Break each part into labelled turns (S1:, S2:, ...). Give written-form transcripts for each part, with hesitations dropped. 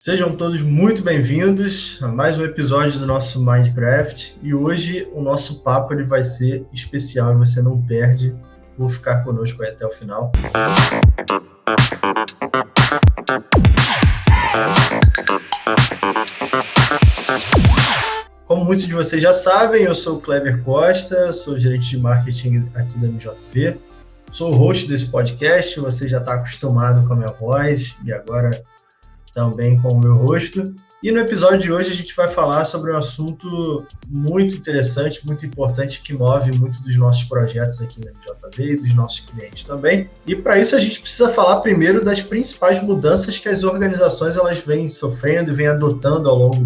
S1: Sejam todos muito bem-vindos a mais um episódio do nosso Minecraft. E hoje o nosso papo ele vai ser especial e você não perde por ficar conosco aí até o final. Como muitos de vocês já sabem, eu sou o Kleber Costa, sou gerente de marketing aqui da MJV. Sou o host desse podcast, você já está acostumado com a minha voz e agora também com o meu rosto. E no episódio de hoje a gente vai falar sobre um assunto muito interessante, muito importante, que move muito dos nossos projetos aqui na MJV e dos nossos clientes também. E para isso a gente precisa falar primeiro das principais mudanças que as organizações elas vêm sofrendo e vêm adotando ao longo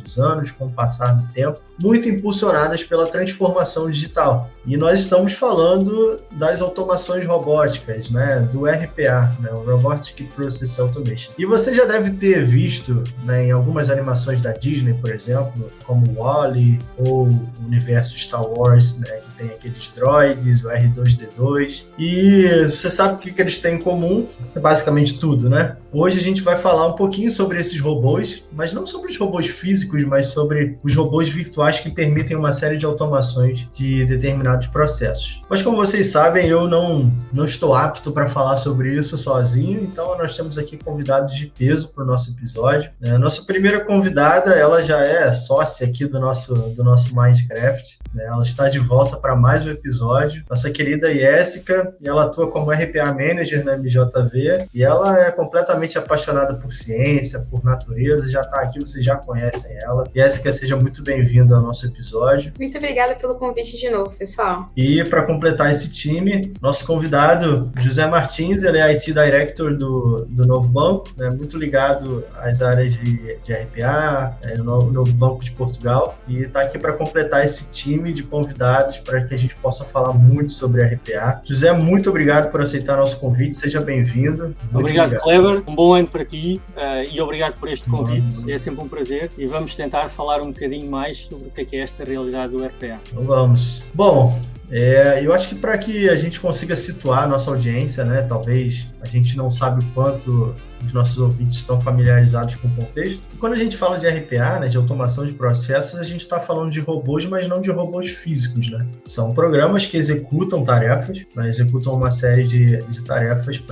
S1: dos anos, com o passar do tempo, muito impulsionadas pela transformação digital. E nós estamos falando das automações robóticas, né, do RPA, né, o Robotic Process Automation. E você já deve ter visto, né, em algumas animações da Disney, por exemplo, como o WALL-E ou o universo Star Wars, né, que tem aqueles droids, o R2-D2. E você sabe o que eles têm em comum? É basicamente tudo, né? Hoje a gente vai falar um pouquinho sobre esses robôs, mas não sobre os robôs físicos, mas sobre os robôs virtuais que permitem uma série de automações de determinados processos. Mas como vocês sabem, eu não estou apto para falar sobre isso sozinho, então nós temos aqui convidados de peso para o nosso episódio. Nossa primeira convidada, ela já é sócia aqui do nosso Minecraft, né? Ela está de volta para mais um episódio. Nossa querida Jéssica, ela atua como RPA Manager na MJV e ela é completamente apaixonada por ciência, por natureza, já está aqui, vocês já conhecem ela. Jéssica, seja muito bem-vinda ao nosso episódio.
S2: Muito obrigada pelo convite de novo, pessoal.
S1: E para completar esse time, nosso convidado, José Martins, ele é IT Director do Novo Banco, né? Muito ligado às áreas de RPA, no Novo Banco de Portugal, e está aqui para completar esse time de convidados para que a gente possa falar muito sobre RPA. José, muito obrigado por aceitar nosso convite, seja bem-vindo.
S3: Obrigado, Kleber, um bom ano para ti e obrigado por este convite, é sempre um prazer e vamos tentar falar um bocadinho mais sobre o que é esta realidade do RPA.
S1: Então vamos. Bom, eu acho que para que a gente consiga situar a nossa audiência, né, talvez a gente não sabe o quanto os nossos ouvintes estão familiarizados com o contexto. E quando a gente fala de RPA, né, de automação de processos, a gente está falando de robôs, mas não de robôs físicos, né? São programas que executam tarefas, né, executam uma série de tarefas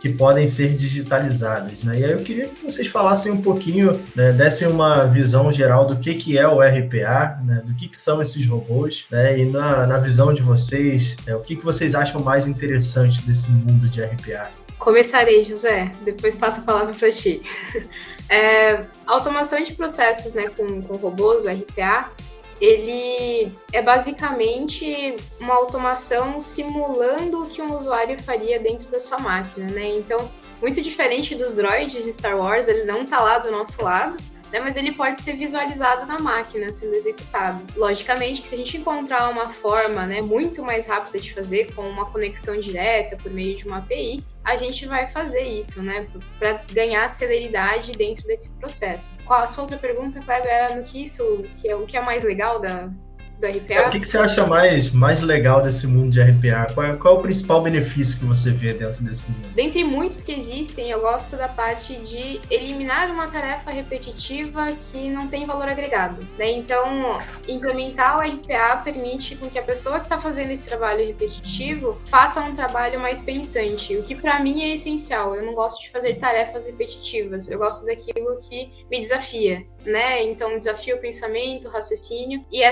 S1: que podem ser digitalizadas, né? E aí eu queria que vocês falassem um pouquinho, né, dessem uma visão geral do que é o RPA, né, do que são esses robôs, né, e na visão de vocês, o que vocês acham mais interessante desse mundo de RPA?
S2: Começarei, José, depois passo a palavra para ti. A automação de processos, né, com robôs, o RPA, ele é basicamente uma automação simulando o que um usuário faria dentro da sua máquina, né? Então, muito diferente dos droids de Star Wars, ele não está lá do nosso lado, né, mas ele pode ser visualizado na máquina, sendo executado. Logicamente que se a gente encontrar uma forma, né, muito mais rápida de fazer, com uma conexão direta por meio de uma API, a gente vai fazer isso, né, para ganhar celeridade dentro desse processo. Qual a sua outra pergunta, Kleber, era o que é mais legal do RPA?
S1: O que você acha mais legal desse mundo de RPA? Qual é o principal benefício que você vê dentro desse mundo?
S2: Dentre muitos que existem, eu gosto da parte de eliminar uma tarefa repetitiva que não tem valor agregado, né? Então, implementar o RPA permite com que a pessoa que está fazendo esse trabalho repetitivo faça um trabalho mais pensante, o que para mim é essencial. Eu não gosto de fazer tarefas repetitivas, eu gosto daquilo que me desafia, né? Então, desafia o pensamento, o raciocínio, e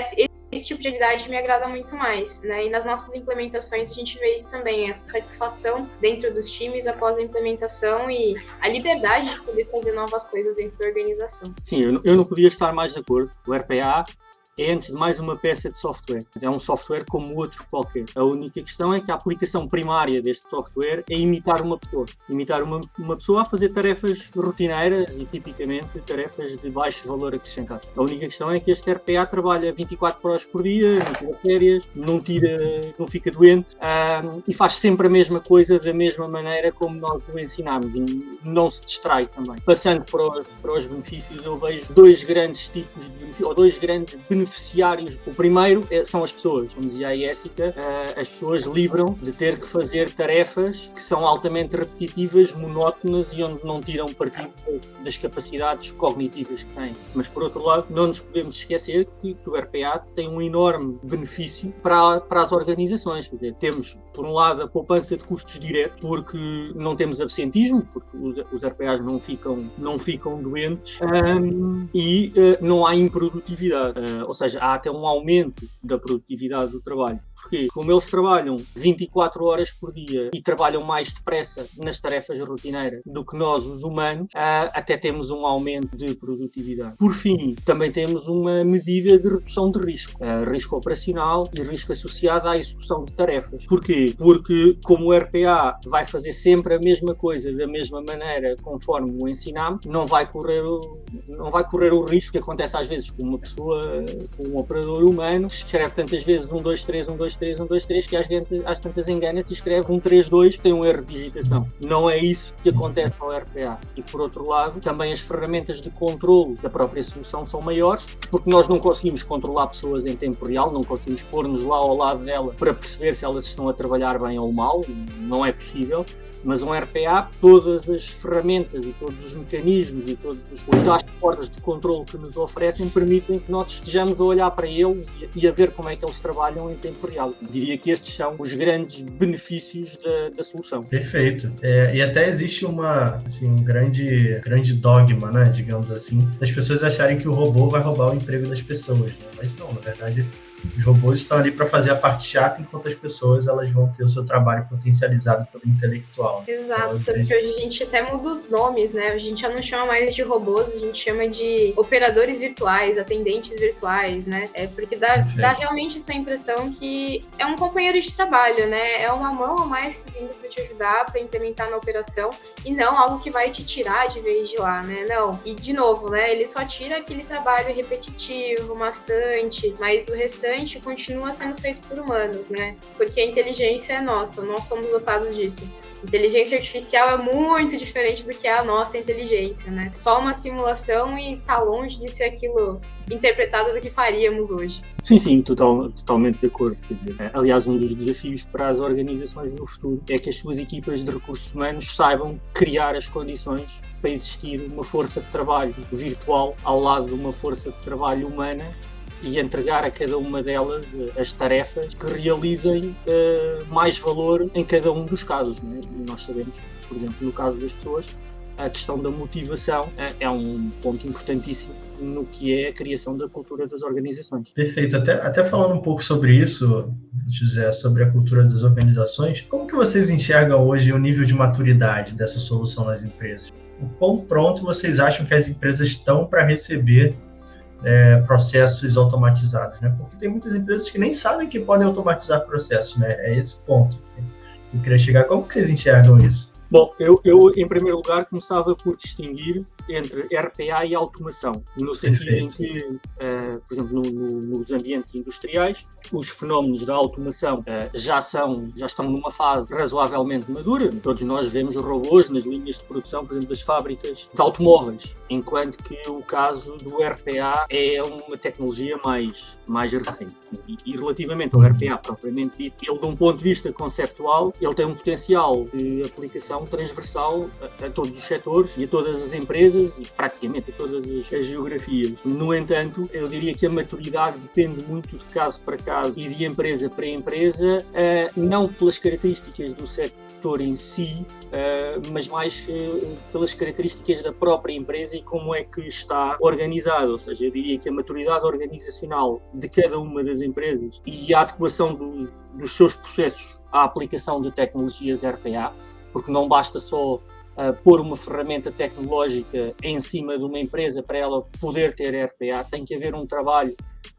S2: esse tipo de atividade me agrada muito mais, né? E nas nossas implementações a gente vê isso também, essa satisfação dentro dos times após a implementação e a liberdade de poder fazer novas coisas dentro da organização.
S3: Sim, eu não podia estar mais de acordo. O RPA é, antes de mais, uma peça de software. É um software como outro qualquer. A única questão é que a aplicação primária deste software é imitar uma pessoa. Imitar uma pessoa a fazer tarefas rotineiras e, tipicamente, tarefas de baixo valor acrescentado. A única questão é que este RPA trabalha 24 horas por dia, não tira férias, não fica doente e faz sempre a mesma coisa da mesma maneira como nós o ensinamos. E não se distrai também. Passando para os benefícios, eu vejo dois grandes benefícios beneficiários. O primeiro são as pessoas. Como dizia a Jéssica, as pessoas livram de ter que fazer tarefas que são altamente repetitivas, monótonas e onde não tiram partido das capacidades cognitivas que têm. Mas, por outro lado, não nos podemos esquecer que o RPA tem um enorme benefício para as organizações. Quer dizer, temos, por um lado, a poupança de custos diretos, porque não temos absentismo, porque os RPAs não ficam doentes, e não há improdutividade. Ou seja, há até um aumento da produtividade do trabalho. Porque, como eles trabalham 24 horas por dia e trabalham mais depressa nas tarefas rotineiras do que nós, os humanos, até temos um aumento de produtividade. Por fim, também temos uma medida de redução de risco. Risco operacional e risco associado à execução de tarefas. Porquê? Porque, como o RPA vai fazer sempre a mesma coisa da mesma maneira conforme o ensinamos, não vai correr o risco que acontece às vezes com uma pessoa, com um operador humano, que escreve tantas vezes 1, 2, 3, 1, 2, 3, 1, 2, 3, que às tantas engana-se e escreve 1, 3, 2, tem um erro de digitação. Não é isso que acontece ao RPA. E, por outro lado, também as ferramentas de controle da própria solução são maiores, porque nós não conseguimos controlar pessoas em tempo real, não conseguimos pôr-nos lá ao lado dela para perceber se elas estão a trabalhar bem ou mal, não é possível. Mas um RPA, todas as ferramentas e todos os mecanismos e todos os dashboards de controle que nos oferecem permitem que nós estejamos a olhar para eles e a ver como é que eles trabalham em tempo real. Diria que estes são os grandes benefícios da solução.
S1: Perfeito. E até existe um grande dogma, né, digamos assim, das pessoas acharem que o robô vai roubar o emprego das pessoas. Mas não, na verdade, os robôs estão ali para fazer a parte chata, enquanto as pessoas elas vão ter o seu trabalho potencializado pelo intelectual.
S2: Exato, tanto que hoje a gente até muda os nomes, né? A gente já não chama mais de robôs, a gente chama de operadores virtuais, atendentes virtuais, né? Porque dá realmente essa impressão que é um companheiro de trabalho, né? É uma mão a mais que tá vindo para te ajudar, para implementar na operação, e não algo que vai te tirar de vez de lá, né? Não. E, de novo, né? Ele só tira aquele trabalho repetitivo, maçante, mas o restante continua sendo feito por humanos, né? Porque a inteligência é nossa, nós somos dotados disso. Inteligência artificial é muito diferente do que é a nossa inteligência, né? Só uma simulação e tá longe de ser aquilo interpretado do que faríamos hoje.
S3: Sim, totalmente de acordo. Quer dizer, aliás, um dos desafios para as organizações no futuro é que as suas equipas de recursos humanos saibam criar as condições para existir uma força de trabalho virtual ao lado de uma força de trabalho humana e entregar a cada uma delas as tarefas que realizem mais valor em cada um dos casos, né? E nós sabemos, por exemplo, no caso das pessoas, a questão da motivação é um ponto importantíssimo no que é a criação da cultura das organizações.
S1: Perfeito. Até falando um pouco sobre isso, José, sobre a cultura das organizações, como que vocês enxergam hoje o nível de maturidade dessa solução nas empresas? O quão pronto vocês acham que as empresas estão para receber processos automatizados, né? Porque tem muitas empresas que nem sabem que podem automatizar processos, né? É esse ponto que eu queria chegar. Como que vocês enxergam isso?
S3: Bom, eu em primeiro lugar começava por distinguir entre RPA e automação, no sentido em que, por exemplo, nos ambientes industriais, os fenómenos da automação já estão numa fase razoavelmente madura. Todos nós vemos robôs nas linhas de produção, por exemplo, das fábricas de automóveis, enquanto que o caso do RPA é uma tecnologia mais recente. E relativamente ao RPA propriamente dito, ele, de um ponto de vista conceptual, ele tem um potencial de aplicação transversal a todos os setores e a todas as empresas e praticamente a todas as geografias. No entanto, eu diria que a maturidade depende muito de caso para caso e de empresa para empresa, não pelas características do setor em si, mas mais pelas características da própria empresa e como é que está organizada. Ou seja, eu diria que a maturidade organizacional de cada uma das empresas e a adequação dos seus processos à aplicação de tecnologias RPA, porque não basta só pôr uma ferramenta tecnológica em cima de uma empresa para ela poder ter RPA, tem que haver um trabalho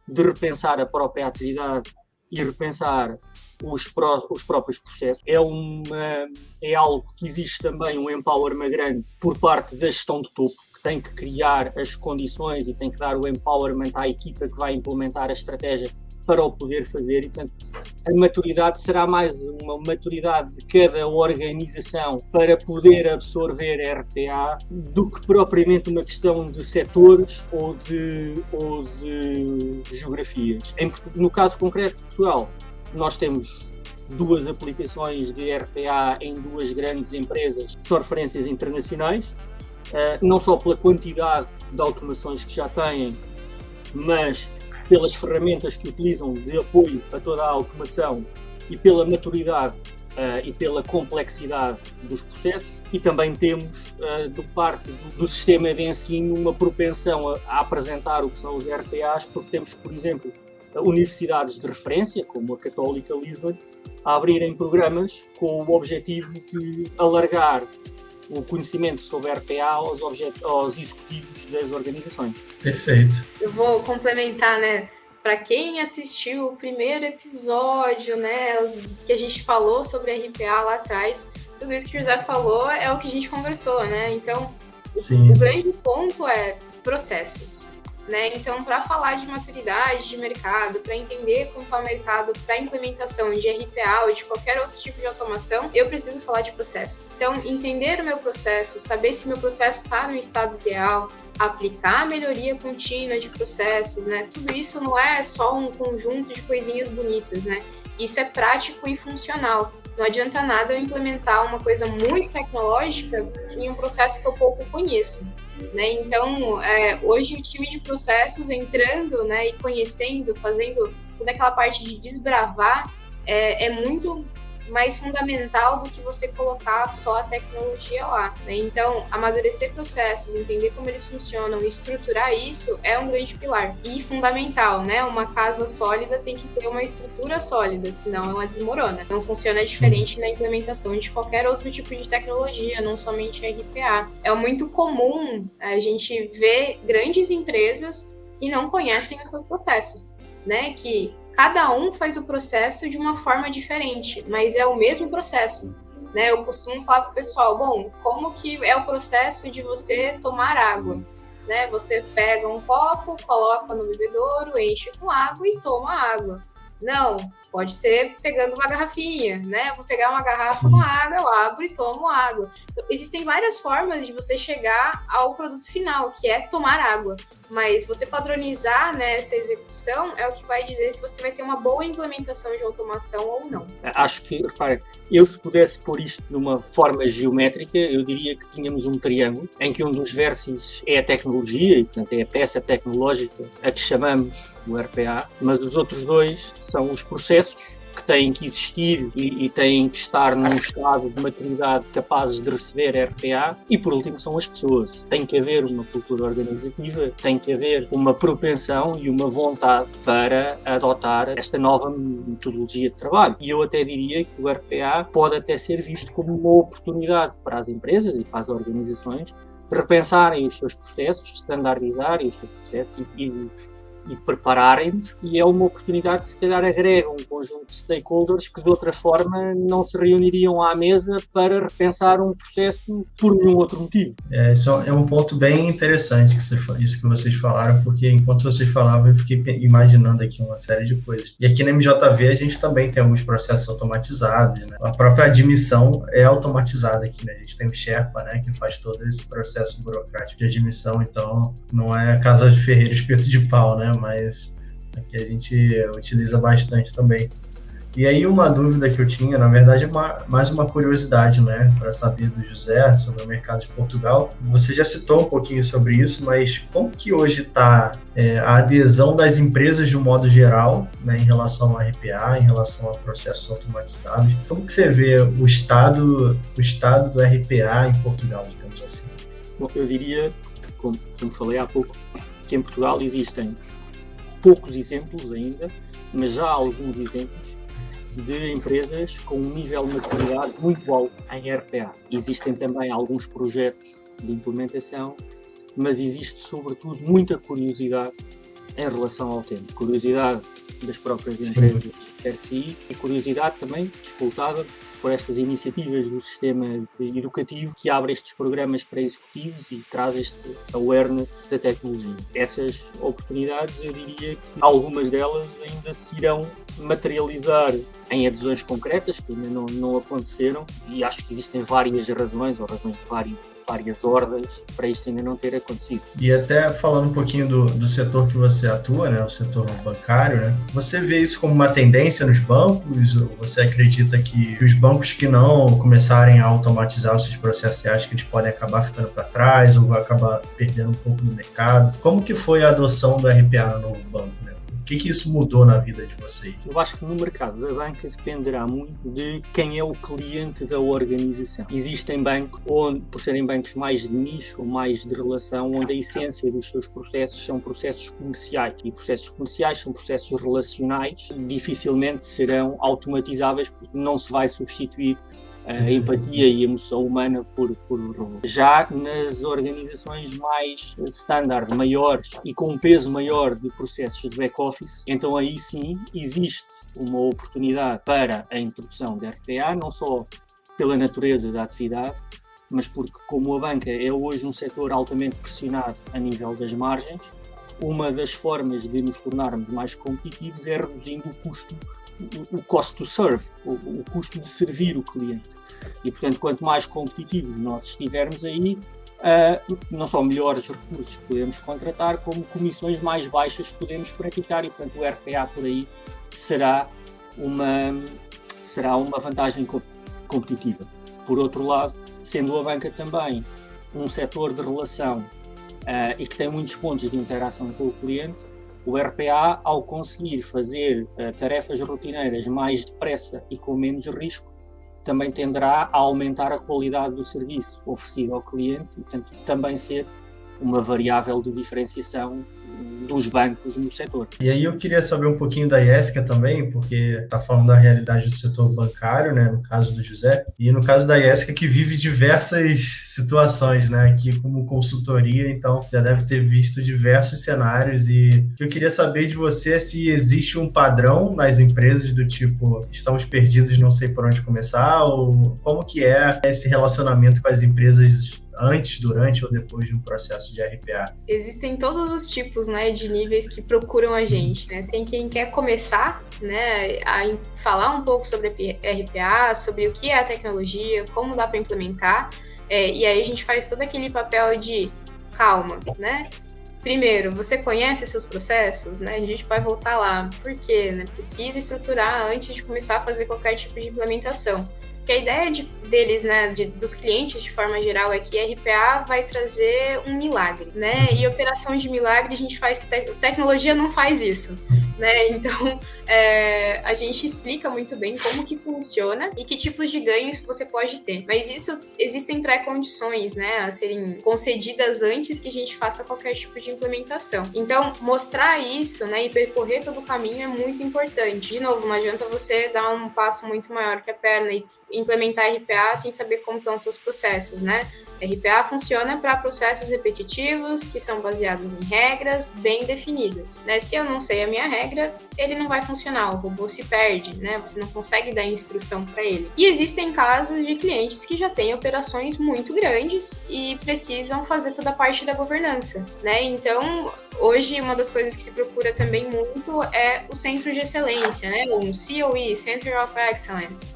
S3: de repensar a própria atividade e repensar os próprios processos. É algo que existe também um empowerment grande por parte da gestão de topo, que tem que criar as condições e tem que dar o empowerment à equipa que vai implementar a estratégia para o poder fazer, e portanto a maturidade será mais uma maturidade de cada organização para poder absorver a RPA do que propriamente uma questão de setores ou de geografias. No caso concreto de Portugal, nós temos 2 aplicações de RPA em 2 grandes empresas que são referências internacionais, não só pela quantidade de automações que já têm, mas pelas ferramentas que utilizam de apoio a toda a automação e pela maturidade e pela complexidade dos processos. E também temos, de parte do sistema de ensino, uma propensão a apresentar o que são os RPAs, porque temos, por exemplo, universidades de referência, como a Católica Lisbon, a abrirem programas com o objetivo de alargar o conhecimento sobre RPA aos executivos das organizações.
S1: Perfeito.
S2: Eu vou complementar, né? Para quem assistiu o primeiro episódio, né, que a gente falou sobre RPA lá atrás, tudo isso que o José falou é o que a gente conversou, né? Então,
S1: Sim.
S2: O grande ponto é processos, né? Então, para falar de maturidade de mercado, para entender como está o mercado para implementação de RPA ou de qualquer outro tipo de automação, eu preciso falar de processos. Então, entender o meu processo, saber se meu processo está no estado ideal, aplicar a melhoria contínua de processos, né? Tudo isso não é só um conjunto de coisinhas bonitas, né? Isso é prático e funcional. Não adianta nada eu implementar uma coisa muito tecnológica em um processo que eu pouco conheço, né? Então, hoje o time de processos entrando, né, e conhecendo, fazendo toda aquela parte de desbravar, é muito mais fundamental do que você colocar só a tecnologia lá, né? Então, amadurecer processos, entender como eles funcionam, estruturar isso é um grande pilar e fundamental, né? Uma casa sólida tem que ter uma estrutura sólida, senão ela desmorona. Não funciona diferente na implementação de qualquer outro tipo de tecnologia, não somente RPA. É muito comum a gente ver grandes empresas que não conhecem os seus processos, né? Que cada um faz o processo de uma forma diferente, mas é o mesmo processo, né? Eu costumo falar para o pessoal, bom, como que é o processo de você tomar água, né? Você pega um copo, coloca no bebedouro, enche com água e toma água. Não, pode ser pegando uma garrafinha, né? Eu vou pegar uma garrafa com água, eu abro e tomo água. Então, existem várias formas de você chegar ao produto final, que é tomar água. Mas você padronizar, né, essa execução é o que vai dizer se você vai ter uma boa implementação de automação ou não.
S3: Acho que, repare, eu se pudesse pôr isto de uma forma geométrica, eu diria que tínhamos um triângulo em que um dos vértices é a tecnologia, e portanto é a peça tecnológica a que chamamos o RPA, mas os outros 2 são os processos que têm que existir e têm que estar num estado de maturidade capazes de receber RPA, e por último são as pessoas. Tem que haver uma cultura organizativa, tem que haver uma propensão e uma vontade para adotar esta nova metodologia de trabalho. E eu até diria que o RPA pode até ser visto como uma oportunidade para as empresas e para as organizações repensarem os seus processos, standardizarem os seus processos e prepararem-nos, e é uma oportunidade que se calhar agrega um conjunto de stakeholders que de outra forma não se reuniriam à mesa para repensar um processo por nenhum outro motivo.
S1: Isso é um ponto bem interessante, isso que vocês falaram, porque enquanto vocês falavam eu fiquei imaginando aqui uma série de coisas. E aqui na MJV a gente também tem alguns processos automatizados, né? A própria admissão é automatizada aqui, né? A gente tem o Sherpa, né, que faz todo esse processo burocrático de admissão, então não é casa de ferreiro espeto de pau, né? Mas aqui a gente utiliza bastante também. E aí uma dúvida que eu tinha, na verdade é mais uma curiosidade, né, para saber do José sobre o mercado de Portugal. Você já citou um pouquinho sobre isso, mas como que hoje está a adesão das empresas de um modo geral, né, em relação ao RPA, em relação a processos automatizados? Como que você vê o estado do RPA em Portugal, digamos assim?
S3: Bom, eu diria, como falei há pouco, que em Portugal existem poucos exemplos ainda, mas já há alguns exemplos de empresas com um nível de maturidade muito alto em RPA. Existem também alguns projetos de implementação, mas existe sobretudo muita curiosidade em relação ao tema. Curiosidade das próprias empresas per si e curiosidade também escutada por estas iniciativas do sistema educativo que abre estes programas para executivos e traz este awareness da tecnologia. Essas oportunidades, eu diria que algumas delas ainda se irão materializar em adesões concretas que ainda não aconteceram, e acho que existem várias razões, ou razões de várias ordens para isto ainda não ter acontecido.
S1: E até falando um pouquinho do setor que você atua, né, o setor bancário, né, você vê isso como uma tendência nos bancos, ou você acredita que os bancos que não começarem a automatizar os seus processos, você acha que eles podem acabar ficando para trás, ou vai acabar perdendo um pouco do mercado? Como que foi a adoção do RPA no novo banco, né? O que isso mudou na vida de vocês?
S3: Eu acho que no mercado da banca dependerá muito de quem é o cliente da organização. Existem bancos, por serem bancos mais de nicho ou mais de relação, onde a essência dos seus processos são processos comerciais. E processos comerciais são processos relacionais, dificilmente serão automatizáveis, porque não se vai substituir a empatia e a emoção humana por robô. Já nas organizações mais standard, maiores e com um peso maior de processos de back-office, então aí sim existe uma oportunidade para a introdução de RPA, não só pela natureza da atividade, mas porque, como a banca é hoje um setor altamente pressionado a nível das margens, uma das formas de nos tornarmos mais competitivos é reduzindo o cost to serve, o custo de servir o cliente. E, portanto, quanto mais competitivos nós estivermos aí, não só melhores recursos podemos contratar, como comissões mais baixas podemos praticar, e, portanto, o RPA por aí será uma vantagem competitiva. Por outro lado, sendo a banca também um setor de relação e que tem muitos pontos de interação com o cliente, o RPA, ao conseguir fazer tarefas rotineiras mais depressa e com menos risco, também tenderá a aumentar a qualidade do serviço oferecido ao cliente e, portanto, também ser uma variável de diferenciação dos bancos no setor.
S1: E aí eu queria saber um pouquinho da Jéssica também, porque está falando da realidade do setor bancário, né, no caso do José, e no caso da Jéssica, que vive diversas situações, né, aqui como consultoria, então já deve ter visto diversos cenários, e o que eu queria saber de você é se existe um padrão nas empresas do tipo, estamos perdidos, não sei por onde começar, ou como que é esse relacionamento com as empresas antes, durante ou depois de um processo de RPA?
S2: Existem todos os tipos, né, de níveis que procuram a gente, né? Tem quem quer começar, né, a falar um pouco sobre RPA, sobre o que é a tecnologia, como dá para implementar, e aí a gente faz todo aquele papel de calma, né? Primeiro, você conhece seus processos, né? A gente vai voltar lá. Por quê? Né? Precisa estruturar antes de começar a fazer qualquer tipo de implementação. Porque a ideia deles, né, dos clientes de forma geral, é que RPA vai trazer um milagre, né? E operação de milagre a gente faz que tecnologia não faz isso, né? Então a gente explica muito bem como que funciona e que tipos de ganhos você pode ter. Mas existem pré-condições, né, a serem concedidas antes que a gente faça qualquer tipo de implementação. Então mostrar isso, né, e percorrer todo o caminho é muito importante. De novo, não adianta você dar um passo muito maior que a perna e implementar RPA sem saber como estão os seus processos, né? RPA funciona para processos repetitivos que são baseados em regras bem definidas, né? Se eu não sei a minha regra, ele não vai funcionar, o robô se perde, né? Você não consegue dar instrução para ele. E existem casos de clientes que já têm operações muito grandes e precisam fazer toda a parte da governança, né? Então, hoje, uma das coisas que se procura também muito é o centro de excelência, né? Um COE, Center of Excellence.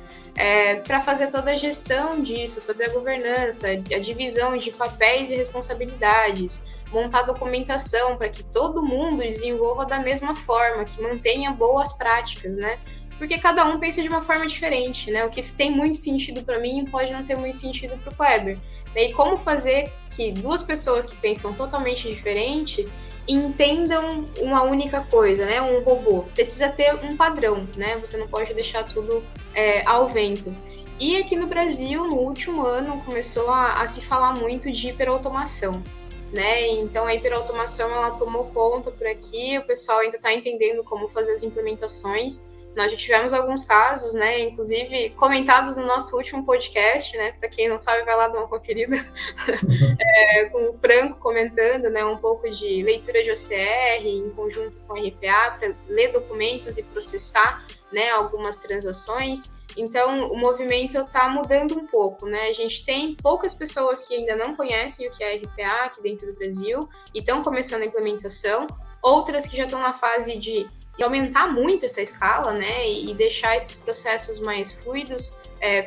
S2: Para fazer toda a gestão disso, fazer a governança, a divisão de papéis e responsabilidades, montar documentação para que todo mundo desenvolva da mesma forma, que mantenha boas práticas, né? Porque cada um pensa de uma forma diferente, né? O que tem muito sentido para mim pode não ter muito sentido para o Kleber. E como fazer que duas pessoas que pensam totalmente diferente entendam uma única coisa, né? Um robô precisa ter um padrão, né? Você não pode deixar tudo ao vento. E aqui no Brasil, no último ano, começou a se falar muito de hiperautomação, né? Então a hiperautomação ela tomou conta por aqui, o pessoal ainda está entendendo como fazer as implementações. Nós já tivemos alguns casos, né, inclusive comentados no nosso último podcast, né, para quem não sabe vai lá dar uma conferida, com o Franco comentando, né, um pouco de leitura de OCR em conjunto com RPA para ler documentos e processar né, algumas transações. Então, o movimento está mudando um pouco, né? A gente tem poucas pessoas que ainda não conhecem o que é RPA aqui dentro do Brasil e estão começando a implementação, outras que já estão na fase de aumentar muito essa escala, né, e deixar esses processos mais fluidos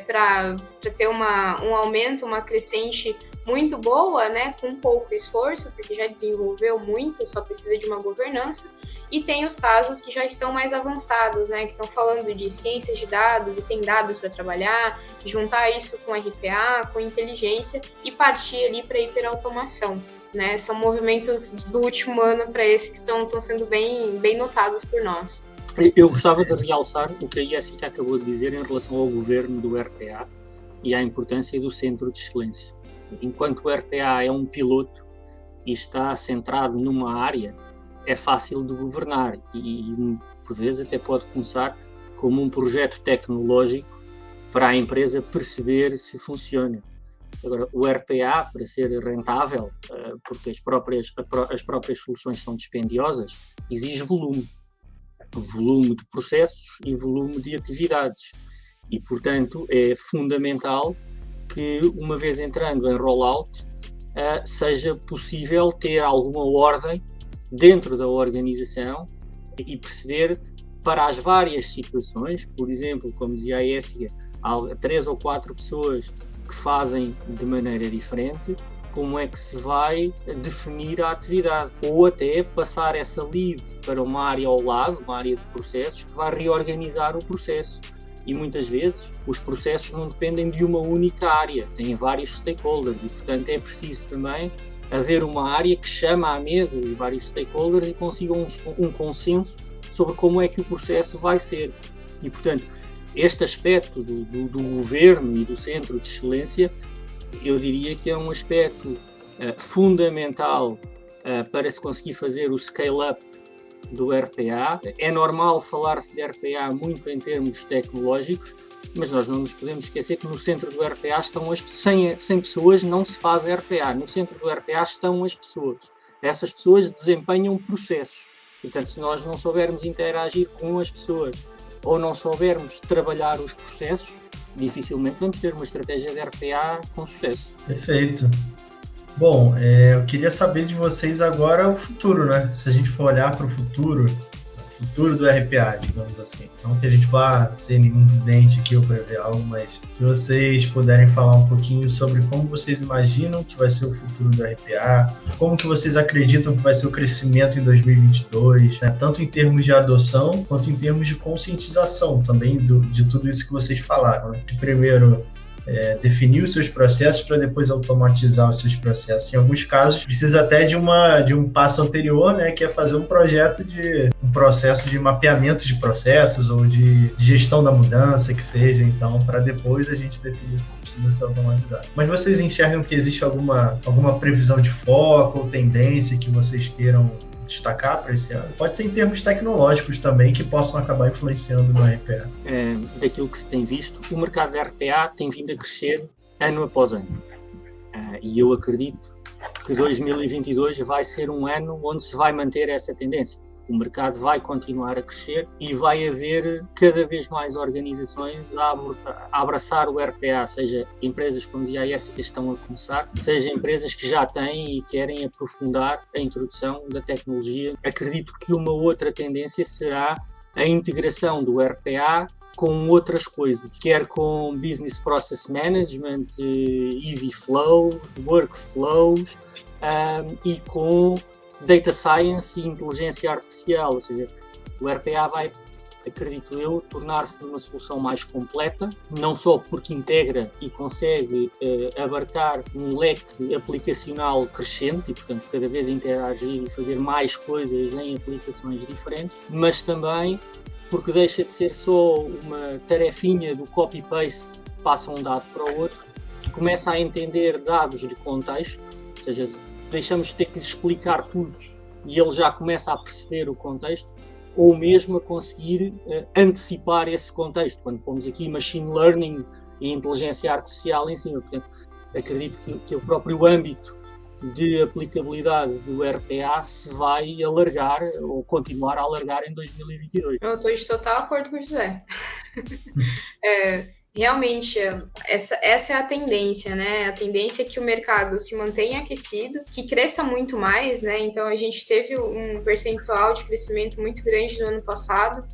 S2: para ter um aumento, uma crescente muito boa, né, com pouco esforço, porque já desenvolveu muito, só precisa de uma governança. E tem os casos que já estão mais avançados, né, que estão falando de ciências de dados e tem dados para trabalhar, juntar isso com RPA, com inteligência e partir ali para a hiperautomação, né? São movimentos do último ano para esse que estão sendo bem notados por nós.
S3: Eu gostava de realçar o que a Jéssica acabou de dizer em relação ao governo do RPA e à importância do centro de excelência. Enquanto o RPA é um piloto e está centrado numa área, é fácil de governar e por vezes até pode começar como um projeto tecnológico para a empresa perceber se funciona. Agora, o RPA, para ser rentável, porque as próprias soluções são dispendiosas, exige volume de processos e volume de atividades. E, portanto, é fundamental que, uma vez entrando em rollout, seja possível ter alguma ordem dentro da organização e perceber para as várias situações, por exemplo, como dizia a Jéssica, há 3 ou 4 pessoas que fazem de maneira diferente, como é que se vai definir a atividade, ou até passar essa lead para uma área ao lado, uma área de processos, que vai reorganizar o processo. E muitas vezes os processos não dependem de uma única área, têm vários stakeholders e, portanto, é preciso também haver uma área que chama à mesa os vários stakeholders e consiga um consenso sobre como é que o processo vai ser. E, portanto, este aspecto do governo e do centro de excelência, eu diria que é um aspecto fundamental para se conseguir fazer o scale-up do RPA. É normal falar-se de RPA muito em termos tecnológicos, mas nós não nos podemos esquecer que no centro do RPA estão sem pessoas não se faz RPA. No centro do RPA estão as pessoas. Essas pessoas desempenham processos. Portanto, se nós não soubermos interagir com as pessoas ou não soubermos trabalhar os processos, dificilmente vamos ter uma estratégia de RPA com sucesso.
S1: Perfeito. Bom, eu queria saber de vocês agora o futuro, né? Se a gente for olhar para o futuro do RPA, digamos assim. Não que a gente vá ser nenhum vidente aqui ou prever algo, mas se vocês puderem falar um pouquinho sobre como vocês imaginam que vai ser o futuro do RPA, como que vocês acreditam que vai ser o crescimento em 2022, né? Tanto em termos de adoção, quanto em termos de conscientização também de tudo isso que vocês falaram, né? Primeiro, definir os seus processos para depois automatizar os seus processos. Em alguns casos, precisa até de um passo anterior, né, que é fazer um processo de mapeamento de processos ou de gestão da mudança, que seja, então, para depois a gente definir como precisa ser automatizado. Mas vocês enxergam que existe alguma previsão de foco ou tendência que vocês queiram destacar para esse ano? Pode ser em termos tecnológicos também, que possam acabar influenciando no RPA.
S3: Daquilo que se tem visto, o mercado de RPA tem vindo a crescer ano após ano. E eu acredito que 2022 vai ser um ano onde se vai manter essa tendência. O mercado vai continuar a crescer e vai haver cada vez mais organizações a abraçar o RPA, seja empresas, como dizia a Jéssica, que estão a começar, seja empresas que já têm e querem aprofundar a introdução da tecnologia. Acredito que uma outra tendência será a integração do RPA com outras coisas, quer com Business Process Management, Easy Flows, Workflows e com Data Science e Inteligência Artificial, ou seja, o RPA vai, acredito eu, tornar-se uma solução mais completa, não só porque integra e consegue abarcar um leque aplicacional crescente e, portanto, cada vez interagir e fazer mais coisas em aplicações diferentes, mas também porque deixa de ser só uma tarefinha do copy-paste, passa um dado para o outro, começa a entender dados de contexto, ou seja, deixamos de ter que lhe explicar tudo e ele já começa a perceber o contexto, ou mesmo a conseguir antecipar esse contexto, quando pomos aqui machine learning e inteligência artificial em cima. Portanto, acredito que o próprio âmbito de aplicabilidade do RPA se vai alargar ou continuar a alargar em 2022.
S2: Eu estou de total acordo com o José. Realmente, essa é a tendência, né? A tendência é que o mercado se mantenha aquecido, que cresça muito mais, né? Então, a gente teve um percentual de crescimento muito grande no ano passado,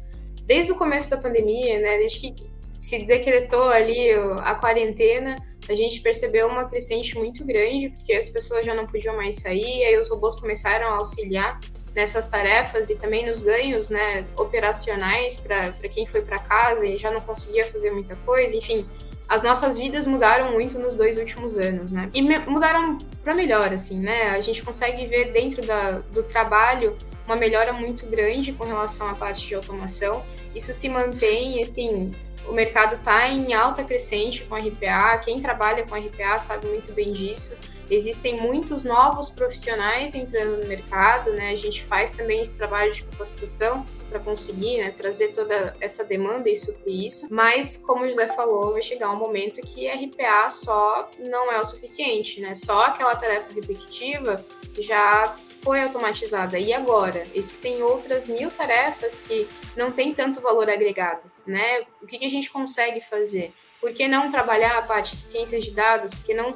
S2: desde o começo da pandemia, né? Desde que se decretou ali a quarentena, a gente percebeu uma crescente muito grande, porque as pessoas já não podiam mais sair, aí os robôs começaram a auxiliar nessas tarefas e também nos ganhos, né, operacionais para quem foi para casa e já não conseguia fazer muita coisa. Enfim, as nossas vidas mudaram muito nos 2 últimos anos, né? E mudaram para melhor, assim, né? A gente consegue ver dentro do trabalho uma melhora muito grande com relação à parte de automação. Isso se mantém, assim, o mercado está em alta crescente com RPA. Quem trabalha com RPA sabe muito bem disso. Existem muitos novos profissionais entrando no mercado, né? A gente faz também esse trabalho de capacitação para conseguir, né, trazer toda essa demanda e suprir isso. Mas, como o José falou, vai chegar um momento que RPA só não é o suficiente, né? Só aquela tarefa repetitiva já foi automatizada. E agora? Existem outras 1000 tarefas que não têm tanto valor agregado, né? O que a gente consegue fazer? Por que não trabalhar a parte de ciências de dados? Por que não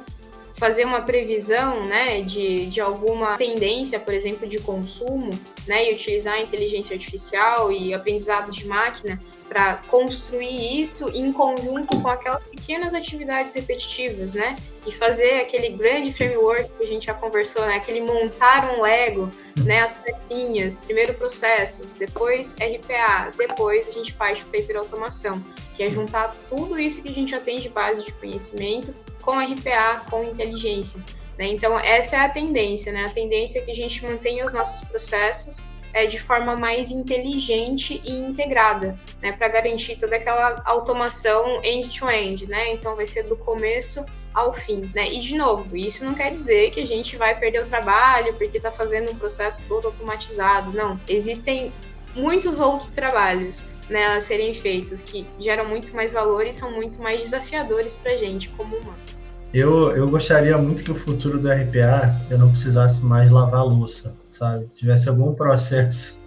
S2: fazer uma previsão, né, de alguma tendência, por exemplo, de consumo, né, e utilizar a inteligência artificial e aprendizado de máquina para construir isso em conjunto com aquelas pequenas atividades repetitivas, né, e fazer aquele grande framework que a gente já conversou, né, aquele montar um Lego, né, as pecinhas, primeiro processos, depois RPA, depois a gente parte para a hiperautomação, que é juntar tudo isso que a gente já tem de base de conhecimento com RPA, com inteligência, né? Então, essa é a tendência, né? A tendência é que a gente mantenha os nossos processos de forma mais inteligente e integrada, né? Para garantir toda aquela automação end-to-end, né? Então, vai ser do começo ao fim, né? E, de novo, isso não quer dizer que a gente vai perder o trabalho porque está fazendo um processo todo automatizado, não. Existem muitos outros trabalhos, né, a serem feitos que geram muito mais valor e são muito mais desafiadores para a gente como humanos.
S1: Eu gostaria muito que o futuro do RPA eu não precisasse mais lavar a louça, sabe? Tivesse algum processo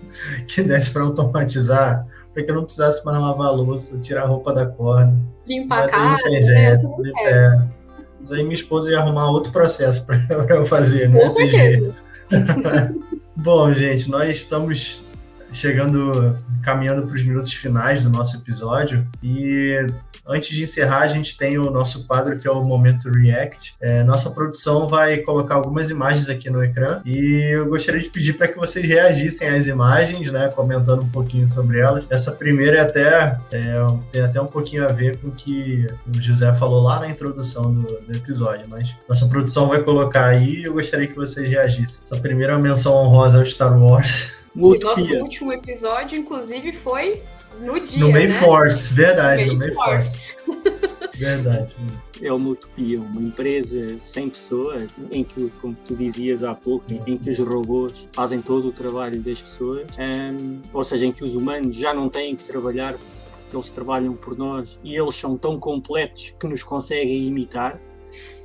S1: que desse para automatizar, para que eu não precisasse mais lavar a louça, tirar a roupa da corda.
S2: Limpar a casa, né?
S1: Mas aí minha esposa ia arrumar outro processo para eu fazer, né?
S2: Com certeza.
S1: Bom, gente, nós estamos caminhando para os minutos finais do nosso episódio e antes de encerrar a gente tem o nosso quadro que é o Momento React. Nossa produção vai colocar algumas imagens aqui no ecrã e eu gostaria de pedir para que vocês reagissem às imagens, né, comentando um pouquinho sobre elas. Essa primeira tem até um pouquinho a ver com o que o José falou lá na introdução do episódio, mas nossa produção vai colocar aí e eu gostaria que vocês reagissem. Essa primeira menção honrosa ao Star Wars.
S2: O nosso último episódio, inclusive, foi no dia,
S1: no May
S2: né?
S1: Force, verdade, no May Force. Verdade.
S3: É uma utopia, uma empresa sem pessoas, em que, como tu dizias há pouco, em que os robôs fazem todo o trabalho das pessoas, ou seja, em que os humanos já não têm que trabalhar porque eles trabalham por nós e eles são tão completos que nos conseguem imitar.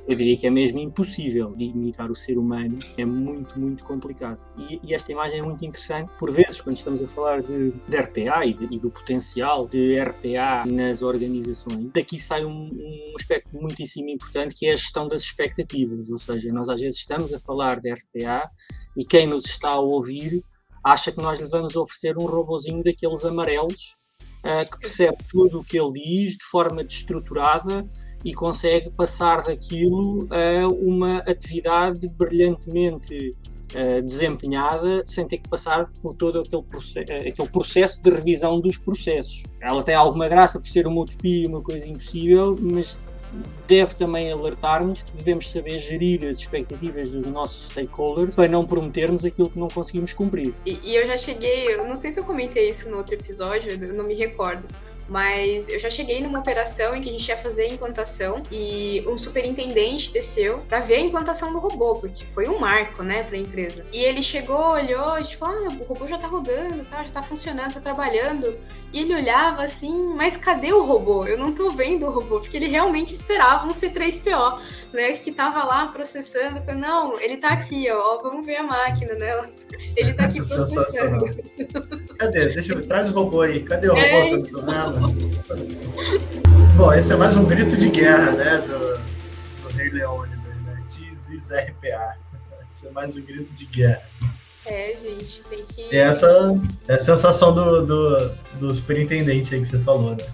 S3: Eu diria que é mesmo impossível de imitar o ser humano, é muito, muito complicado. E esta imagem é muito interessante, por vezes, quando estamos a falar de RPA e do potencial de RPA nas organizações, daqui sai um aspecto muitíssimo importante, que é a gestão das expectativas, ou seja, nós às vezes estamos a falar de RPA e quem nos está a ouvir acha que nós lhe vamos oferecer um robozinho daqueles amarelos que percebe tudo o que ele diz de forma destruturada e consegue passar daquilo a uma atividade brilhantemente desempenhada sem ter que passar por todo aquele processo de revisão dos processos. Ela tem alguma graça por ser uma utopia, uma coisa impossível, mas deve também alertar-nos que devemos saber gerir as expectativas dos nossos stakeholders para não prometermos aquilo que não conseguimos cumprir.
S2: E eu já cheguei, eu não sei se eu comentei isso no outro episódio, eu não me recordo, Mas eu já cheguei numa operação em que a gente ia fazer a implantação e um superintendente desceu para ver a implantação do robô, porque foi um marco, né, para a empresa. E ele chegou, olhou e falou: o robô já tá rodando, tá, já tá funcionando, tá trabalhando. E ele olhava assim, mas cadê o robô? Eu não tô vendo o robô, porque ele realmente esperava um C3PO, né, que tava lá processando. Eu falei: não, ele tá aqui, ó, vamos ver a máquina, né? Ele tá aqui processando.
S1: Cadê? Deixa eu ver, traz o robô aí. Cadê o robô que eu não tô vendo? Bom, esse é mais um grito de guerra, né, do Rei Leônidas, né? This is RPA. Esse é mais um grito de guerra.
S2: Gente, tem que...
S1: E essa é a sensação do superintendente aí que você falou, né?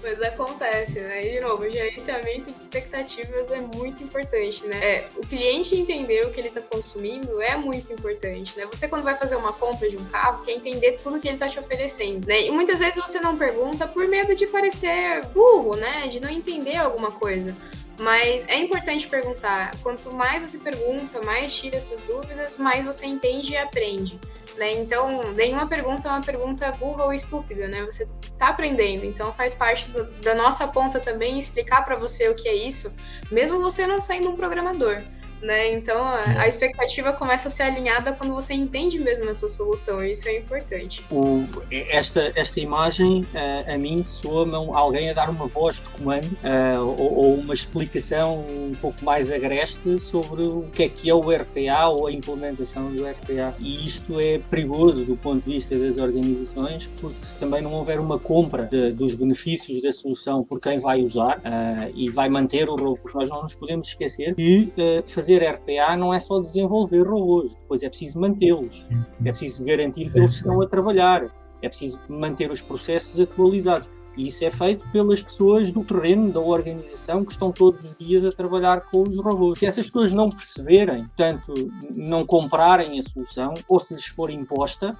S2: Mas acontece, né? E, de novo, o gerenciamento de expectativas é muito importante, né? O cliente entender o que ele está consumindo é muito importante, né? Você, quando vai fazer uma compra de um carro, quer entender tudo que ele está te oferecendo, né? E muitas vezes você não pergunta por medo de parecer burro, né? De não entender alguma coisa. Mas é importante perguntar. Quanto mais você pergunta, mais tira essas dúvidas, mais você entende e aprende, né? Então, nenhuma pergunta é uma pergunta burra ou estúpida, né? Você tá aprendendo, então faz parte da nossa ponta também explicar para você o que é isso, mesmo você não sendo um programador, né? Então, a expectativa começa a ser alinhada quando você entende mesmo essa solução, e isso é importante.
S3: Esta imagem, a mim, soa-me alguém a dar uma voz de comando ou uma explicação um pouco mais agreste sobre o que é o RPA ou a implementação do RPA. E isto é perigoso do ponto de vista das organizações, porque se também não houver uma compra dos benefícios da solução por quem vai usar e vai manter o robô, porque nós não nos podemos esquecer que fazer RPA não é só desenvolver robôs, depois é preciso mantê-los, é preciso garantir que eles estão a trabalhar, é preciso manter os processos atualizados. E isso é feito pelas pessoas do terreno da organização que estão todos os dias a trabalhar com os robôs. Se essas pessoas não perceberem, portanto, não comprarem a solução, ou se lhes for imposta,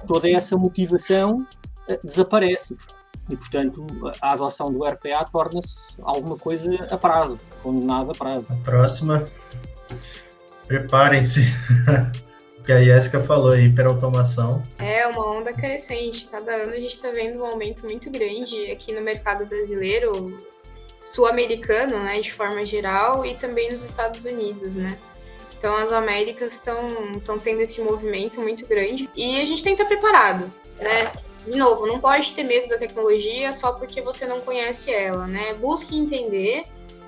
S3: toda essa motivação desaparece. E, portanto, a adoção do RPA torna-se alguma coisa a prazo, condenada a prazo.
S1: A próxima, preparem-se. Que a Jéssica falou, hiperautomação.
S2: É uma onda crescente. Cada ano a gente está vendo um aumento muito grande aqui no mercado brasileiro, sul-americano, né, de forma geral, e também nos Estados Unidos, né? Então, as Américas estão tendo esse movimento muito grande e a gente tem que estar preparado, né? De novo, não pode ter medo da tecnologia só porque você não conhece ela, né? Busque entender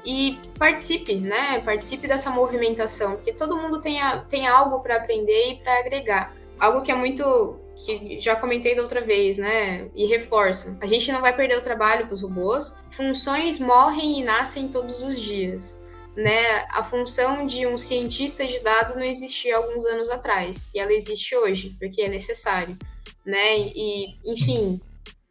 S2: e participe, né? Participe dessa movimentação, porque todo mundo tem algo para aprender e para agregar. Algo que é muito, que já comentei da outra vez, né? E reforço. A gente não vai perder o trabalho para os robôs. Funções morrem e nascem todos os dias, né? A função de um cientista de dados não existia alguns anos atrás, e ela existe hoje, porque é necessário, né? E, enfim,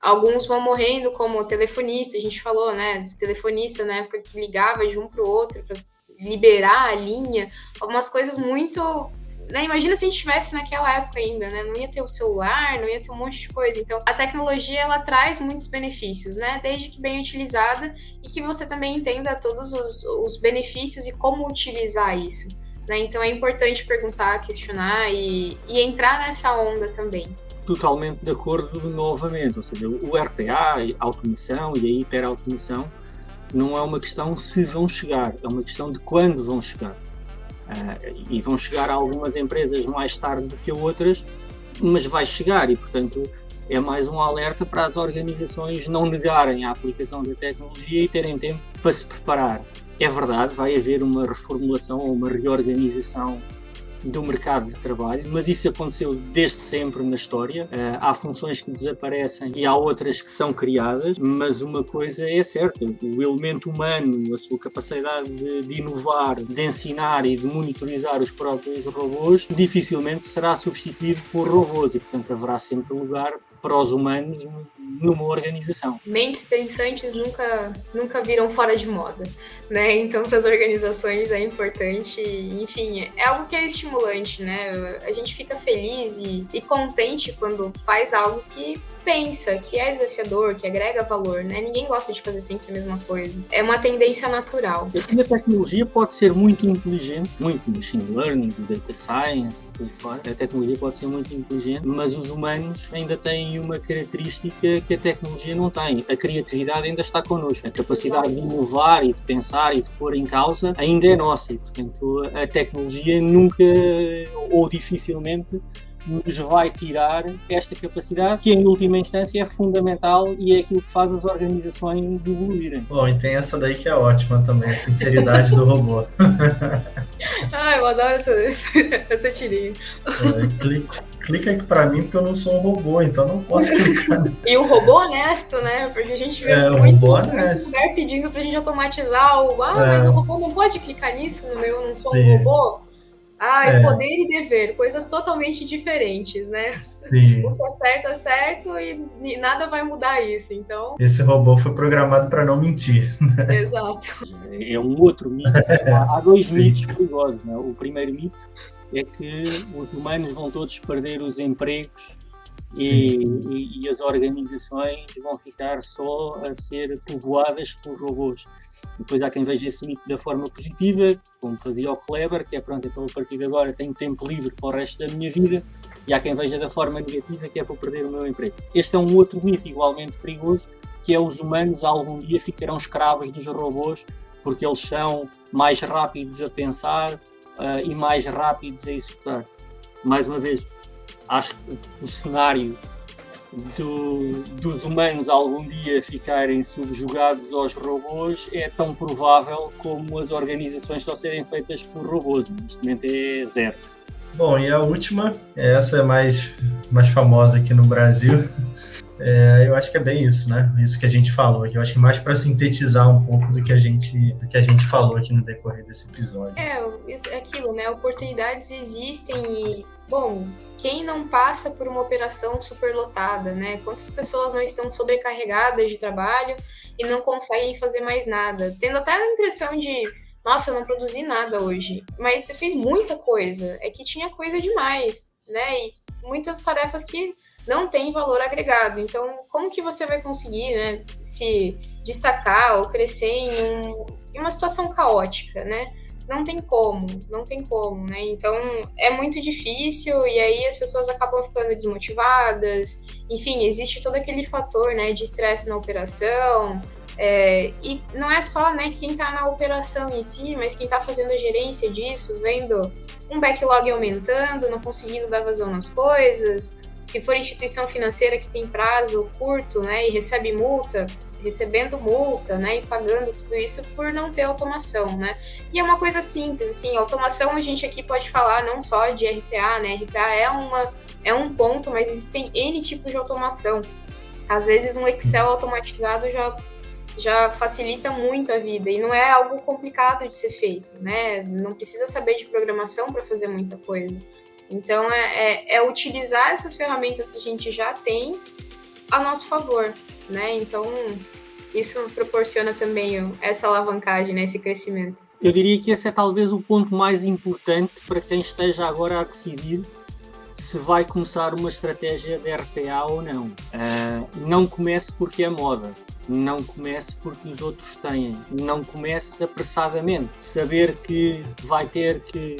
S2: alguns vão morrendo, como telefonista, a gente falou, né? Telefonista na época que ligava de um para o outro para liberar a linha, algumas coisas muito... Né? Imagina se a gente estivesse naquela época ainda, né? Não ia ter o celular, não ia ter um monte de coisa. Então, a tecnologia, ela traz muitos benefícios, né? Desde que bem utilizada e que você também entenda todos os benefícios e como utilizar isso, né? Então, é importante perguntar, questionar e entrar nessa onda também.
S3: Totalmente de acordo novamente, ou seja, o RPA, a automação e a hiperautomação não é uma questão se vão chegar, é uma questão de quando vão chegar. E vão chegar a algumas empresas mais tarde do que a outras, mas vai chegar e, portanto, é mais um alerta para as organizações não negarem a aplicação da tecnologia e terem tempo para se preparar. É verdade, vai haver uma reformulação ou uma reorganização do mercado de trabalho, mas isso aconteceu desde sempre na história. Há funções que desaparecem e há outras que são criadas, mas uma coisa é certa, o elemento humano, a sua capacidade de inovar, de ensinar e de monitorizar os próprios robôs, dificilmente será substituído por robôs e, portanto, haverá sempre lugar para os humanos numa organização.
S2: Mentes pensantes nunca viram fora de moda, né? Então, para as organizações é importante, enfim, é algo que é estimulante, né? A gente fica feliz e contente quando faz algo que pensa, que é desafiador, que agrega valor, né? Ninguém gosta de fazer sempre a mesma coisa. É uma tendência natural.
S3: A tecnologia pode ser muito inteligente, muito machine learning, data science, tudo fora. A tecnologia pode ser muito inteligente, mas os humanos ainda têm uma característica que a tecnologia não tem. A criatividade ainda está connosco. A capacidade de inovar e de pensar e de pôr em causa ainda é nossa. E, portanto, a tecnologia nunca ou dificilmente nos vai tirar esta capacidade, que em última instância é fundamental e é aquilo que faz as organizações evoluírem.
S1: Bom, e tem essa daí que é ótima também, a sinceridade do robô.
S2: Eu adoro essa tirinha.
S1: Clica aqui pra mim porque eu não sou um robô, então não posso clicar.
S2: E o robô honesto, né? Porque a gente vê muito lugar pedindo pra gente automatizar mas o robô não pode clicar nisso, eu não sou um robô. Poder e dever, coisas totalmente diferentes, né?
S1: Sim.
S2: O que é certo e nada vai mudar isso, então...
S1: Esse robô foi programado para não mentir.
S2: Exato.
S3: É um outro mito. Há dois mitos perigosos, né? O primeiro mito é que os humanos vão todos perder os empregos e as organizações vão ficar só a ser povoadas por robôs. Depois há quem veja esse mito da forma positiva, como fazia o Kleber, que é pronto, então a partir de agora tenho tempo livre para o resto da minha vida, e há quem veja da forma negativa, que é vou perder o meu emprego. Este é um outro mito igualmente perigoso, que é os humanos algum dia ficarão escravos dos robôs, porque eles são mais rápidos a pensar e mais rápidos a executar. Mais uma vez, acho que o cenário dos humanos algum dia ficarem subjugados aos robôs é tão provável como as organizações só serem feitas por robôs. Neste momento é zero.
S1: Bom, e a última, essa é mais famosa aqui no Brasil. Eu acho que é bem isso, né? Isso que a gente falou aqui. Eu acho que mais para sintetizar um pouco do que a gente falou aqui no decorrer desse episódio.
S2: É aquilo, né? Oportunidades existem e, bom, quem não passa por uma operação superlotada, né? Quantas pessoas não estão sobrecarregadas de trabalho e não conseguem fazer mais nada? Tendo até a impressão de, nossa, eu não produzi nada hoje. Mas você fez muita coisa. É que tinha coisa demais, né? E muitas tarefas que não têm valor agregado. Então, como que você vai conseguir, né, se destacar ou crescer em uma situação caótica, né? Não tem como, né? Então, é muito difícil e aí as pessoas acabam ficando desmotivadas. Enfim, existe todo aquele fator, né, de estresse na operação. E não é só, né, quem está na operação em si, mas quem está fazendo a gerência disso, vendo um backlog aumentando, não conseguindo dar vazão nas coisas. Se for instituição financeira que tem prazo curto, né, e recebendo multa, né, e pagando tudo isso por não ter automação, né? E é uma coisa simples, assim, automação a gente aqui pode falar não só de RPA, né? RPA é um ponto, mas existem N tipos de automação. Às vezes um Excel automatizado já facilita muito a vida e não é algo complicado de ser feito, né? Não precisa saber de programação para fazer muita coisa. Então, é utilizar essas ferramentas que a gente já tem a nosso favor, né? Então, isso proporciona também essa alavancagem, né? Esse crescimento.
S3: Eu diria que esse é talvez o ponto mais importante para quem esteja agora a decidir se vai começar uma estratégia de RPA ou não. Não comece porque é moda. Não comece porque os outros têm. Não comece apressadamente. Saber que vai ter que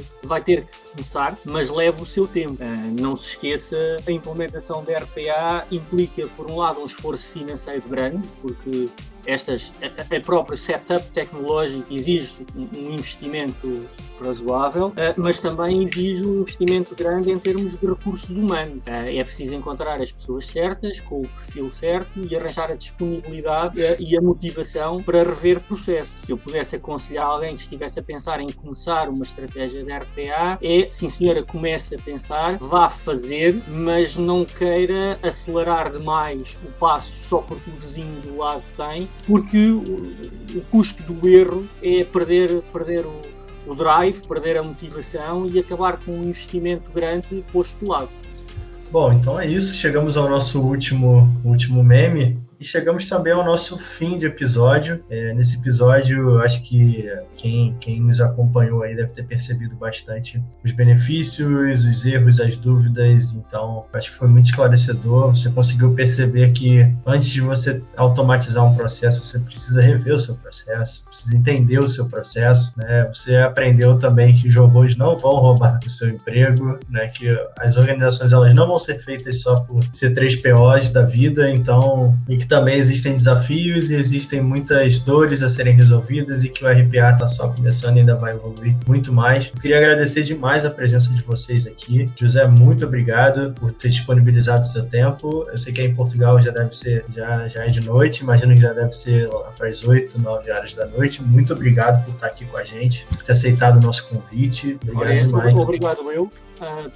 S3: começar, mas leve o seu tempo. Não se esqueça, a implementação da RPA implica, por um lado, um esforço financeiro grande, porque a própria setup tecnológico exige um investimento razoável, mas também exige um investimento grande em termos de recursos humanos. É preciso encontrar as pessoas certas, com o perfil certo e arranjar a disponibilidade e a motivação para rever processos. Se eu pudesse aconselhar alguém que estivesse a pensar em começar uma estratégia de RPA, sim senhora, comece a pensar, vá fazer, mas não queira acelerar demais o passo só porque o vizinho do lado tem, porque o custo do erro é perder o drive, perder a motivação e acabar com um investimento grande posto de lado.
S1: Bom, então é isso. Chegamos ao nosso último meme. E chegamos também ao nosso fim de episódio. Nesse episódio, acho que quem nos acompanhou aí deve ter percebido bastante os benefícios, os erros, as dúvidas. Então, acho que foi muito esclarecedor. Você conseguiu perceber que antes de você automatizar um processo, você precisa rever o seu processo, precisa entender o seu processo, né? Você aprendeu também que os robôs não vão roubar o seu emprego, né? Que as organizações elas não vão ser feitas só por C3POs da vida, então, e que também existem desafios e existem muitas dores a serem resolvidas e que o RPA está só começando e ainda vai evoluir muito mais. Eu queria agradecer demais a presença de vocês aqui. José, muito obrigado por ter disponibilizado o seu tempo. Eu sei que aí em Portugal já deve ser, já é de noite, imagino que já deve ser lá para as 8, 9 horas da noite. Muito obrigado por estar aqui com a gente, por ter aceitado o nosso convite. Obrigado demais.
S3: Obrigado eu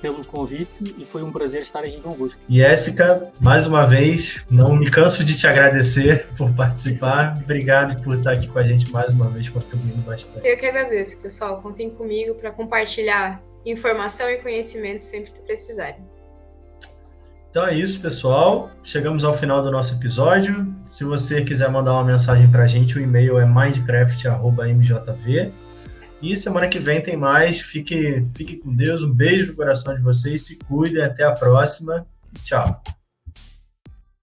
S3: pelo convite e foi um prazer estar aqui convosco.
S1: E Jéssica, mais uma vez, não me canso de te agradecer por participar. Obrigado por estar aqui com a gente mais uma vez, contribuindo bastante.
S2: Eu que agradeço, pessoal. Contem comigo para compartilhar informação e conhecimento sempre que precisarem.
S1: Então é isso, pessoal. Chegamos ao final do nosso episódio. Se você quiser mandar uma mensagem para a gente, o e-mail é mindcraft@mjv. E semana que vem tem mais. Fique com Deus. Um beijo no coração de vocês. Se cuidem. Até a próxima. Tchau.